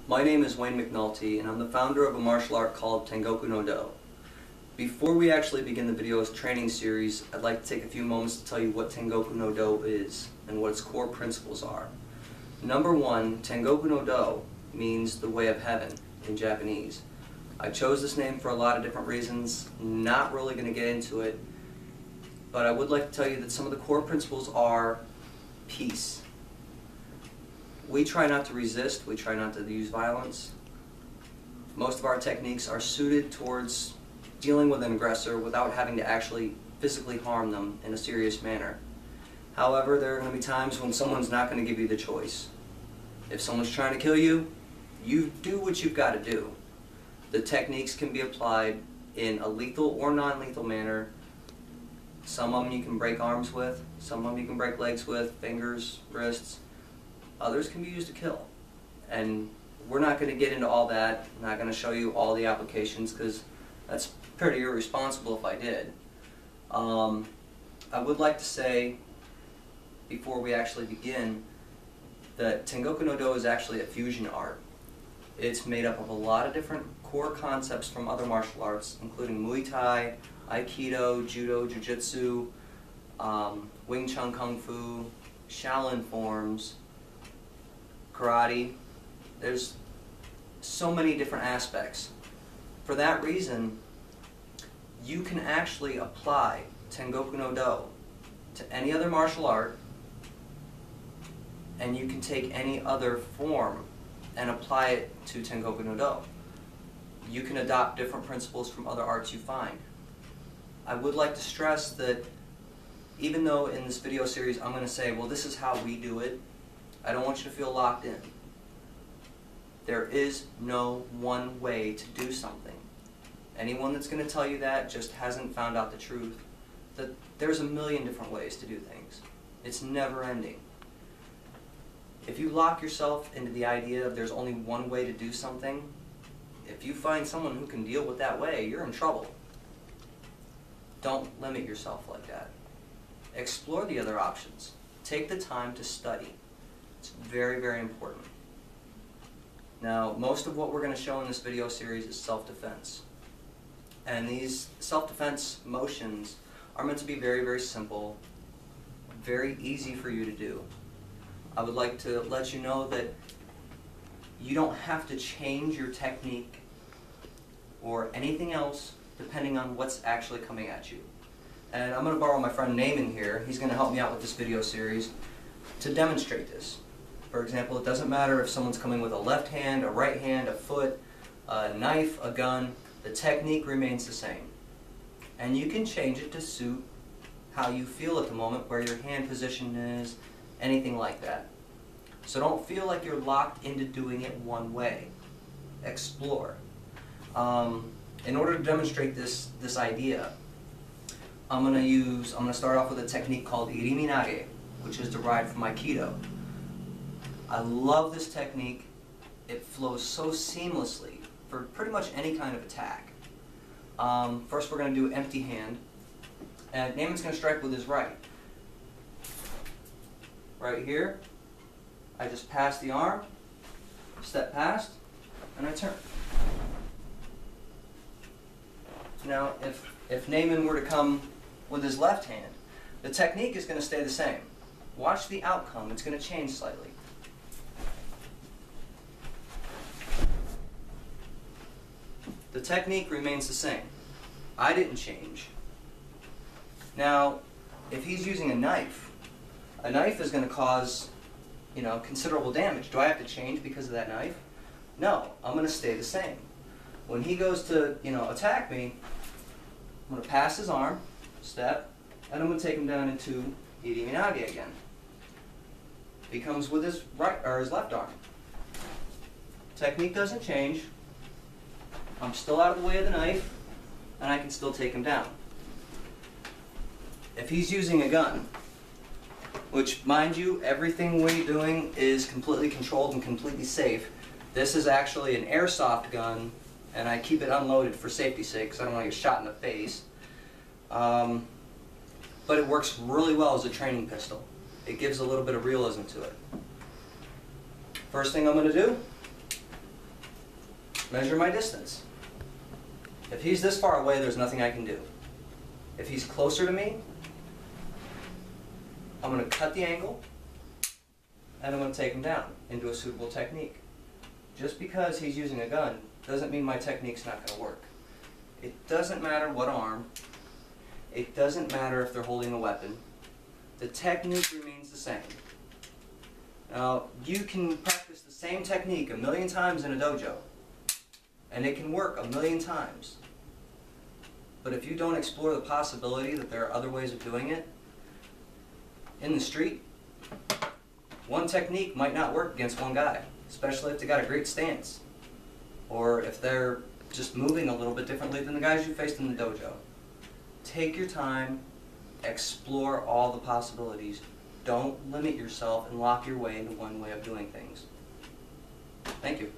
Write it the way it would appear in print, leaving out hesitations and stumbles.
My name is Wayne McNulty, and I'm the founder of a martial art called Tengoku no Do. Before we actually begin the video's training series, I'd like to take a few moments to tell you what Tengoku no Do is and what its core principles are. Number one, Tengoku no Do means the way of heaven in Japanese. I chose this name for a lot of different reasons, not really going to get into it, but I would like to tell you that some of the core principles are peace. We try not to resist, we try not to use violence. Most of our techniques are suited towards dealing with an aggressor without having to actually physically harm them in a serious manner. However, there are going to be times when someone's not going to give you the choice. If someone's trying to kill you, you do what you've got to do. The techniques can be applied in a lethal or non-lethal manner. Some of them you can break arms with, some of them you can break legs with, fingers, wrists. Others can be used to kill. And we're not going to get into all that. I'm not going to show you all the applications because that's pretty irresponsible if I did. I would like to say, before we actually begin, that Tengoku no Do is actually a fusion art. It's made up of a lot of different core concepts from other martial arts, including Muay Thai, Aikido, Judo, Jiu-Jitsu, Wing Chun Kung Fu, Shaolin forms, karate. There's so many different aspects. For that reason, you can actually apply Tengoku no Do to any other martial art, and you can take any other form and apply it to Tengoku no Do. You can adopt different principles from other arts you find. I would like to stress that even though in this video series I'm going to say, well, this is how we do it, I don't want you to feel locked in. There is no one way to do something. Anyone that's going to tell you that just hasn't found out the truth, that there's a million different ways to do things. It's never ending. If you lock yourself into the idea of there's only one way to do something, if you find someone who can deal with that way, you're in trouble. Don't limit yourself like that. Explore the other options. Take the time to study. It's very, very important. Now, most of what we're going to show in this video series is self-defense. And these self-defense motions are meant to be very, very simple, very easy for you to do. I would like to let you know that you don't have to change your technique or anything else depending on what's actually coming at you. And I'm going to borrow my friend Naaman here. He's going to help me out with this video series to demonstrate this. For example, it doesn't matter if someone's coming with a left hand, a right hand, a foot, a knife, a gun, the technique remains the same. And you can change it to suit how you feel at the moment, where your hand position is, anything like that. So don't feel like you're locked into doing it one way. Explore. In order to demonstrate this idea, I'm going to start off with a technique called iriminage, which is derived from Aikido. I love this technique. It flows so seamlessly for pretty much any kind of attack. First we're going to do empty hand, and Naaman's going to strike with his right. Right here, I just pass the arm, step past, and I turn. Now, if Naaman were to come with his left hand, the technique is going to stay the same. Watch the outcome. It's going to change slightly. The technique remains the same. I didn't change. Now, if he's using a knife is going to cause, considerable damage. Do I have to change because of that knife? No, I'm going to stay the same. When he goes to, attack me, I'm going to pass his arm, step, and I'm going to take him down into iriminage again. He comes with his right or his left arm. Technique doesn't change. I'm still out of the way of the knife, and I can still take him down. If he's using a gun, which, mind you, everything we're doing is completely controlled and completely safe. This is actually an airsoft gun, and I keep it unloaded for safety's sake because I don't want to get shot in the face. But it works really well as a training pistol. It gives a little bit of realism to it. First thing I'm going to do, measure my distance. If he's this far away, there's nothing I can do. If he's closer to me, I'm going to cut the angle, and I'm going to take him down into a suitable technique. Just because he's using a gun doesn't mean my technique's not going to work. It doesn't matter what arm. It doesn't matter if they're holding a weapon. The technique remains the same. Now, you can practice the same technique a million times in a dojo, and it can work a million times. But if you don't explore the possibility that there are other ways of doing it, in the street, one technique might not work against one guy, especially if they got a great stance, or if they're just moving a little bit differently than the guys you faced in the dojo. Take your time, explore all the possibilities. Don't limit yourself and lock your way into one way of doing things. Thank you.